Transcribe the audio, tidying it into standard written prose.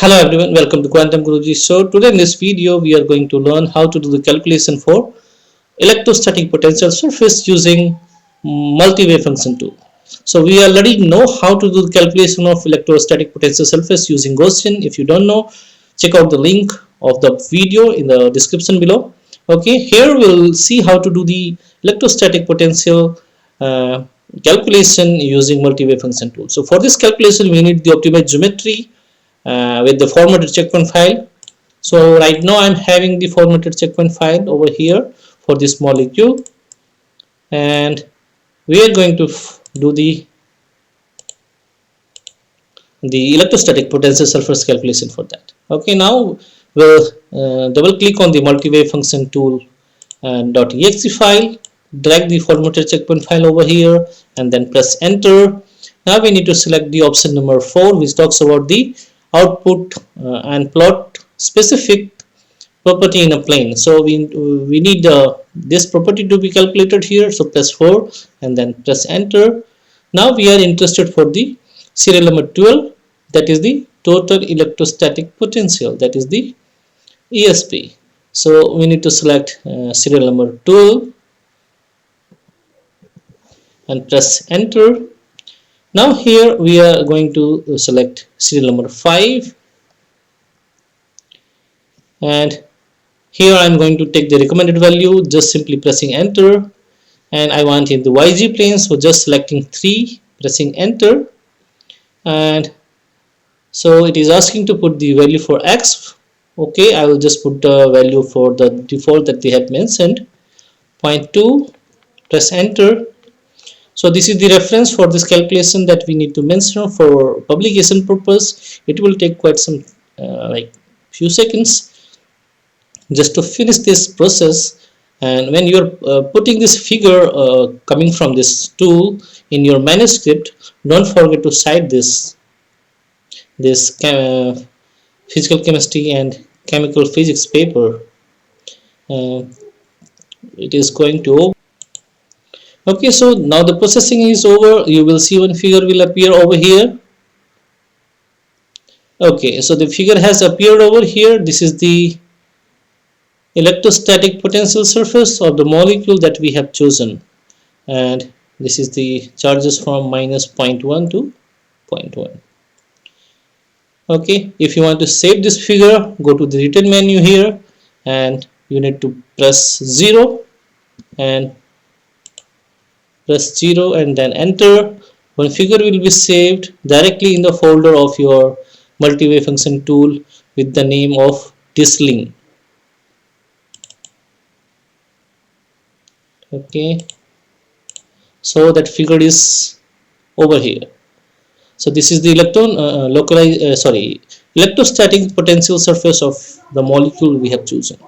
Hello everyone, welcome to Quantum Guruji. So today in this video we are going to learn how to do the calculation for electrostatic potential surface using multi-wave function tool. So we already know how to do the calculation of electrostatic potential surface using Gaussian. If you don't know, check out the link of the video in the description below. Okay, here we'll see how to do the electrostatic potential calculation using multi-wave function tool. So for this calculation we need the optimized geometry with the formatted checkpoint file. So right now I'm having the formatted checkpoint file over here for this molecule, and we are going to do the electrostatic potential surface calculation for that. Okay, now we'll double click on the multi-wave function tool and .exe file, drag the formatted checkpoint file over here and then press enter. Now we need to select the option number 4, which talks about the output and plot specific property in a plane. So we need this property to be calculated here. So press 4 and then press enter. Now we are interested for the serial number 12, that is the total electrostatic potential, that is the ESP. So we need to select serial number 12 and press enter. Now here we are going to select serial number 5, and here I am going to take the recommended value, just simply pressing enter, and I want in the YG plane, so just selecting 3, pressing enter, and so it is asking to put the value for X. Okay, I will just put the value for the default that they have mentioned, 0.2, press enter. So this is the reference for this calculation that we need to mention for publication purpose. It will take quite some like few seconds just to finish this process. And when you are putting this figure coming from this tool in your manuscript, don't forget to cite this physical chemistry and chemical physics paper. It is going to. Okay, so now the processing is over. You will see one figure will appear over here. Okay, so the figure has appeared over here. This is the electrostatic potential surface of the molecule that we have chosen, and this is the charges from minus 0.1 to 0.1. Okay, if you want to save this figure, go to the return menu here and you need to press 0 and press 0 and then enter. One figure will be saved directly in the folder of your multi-wave function tool with the name of disling. Okay, so that figure is over here. So this is the electrostatic potential surface of the molecule we have chosen.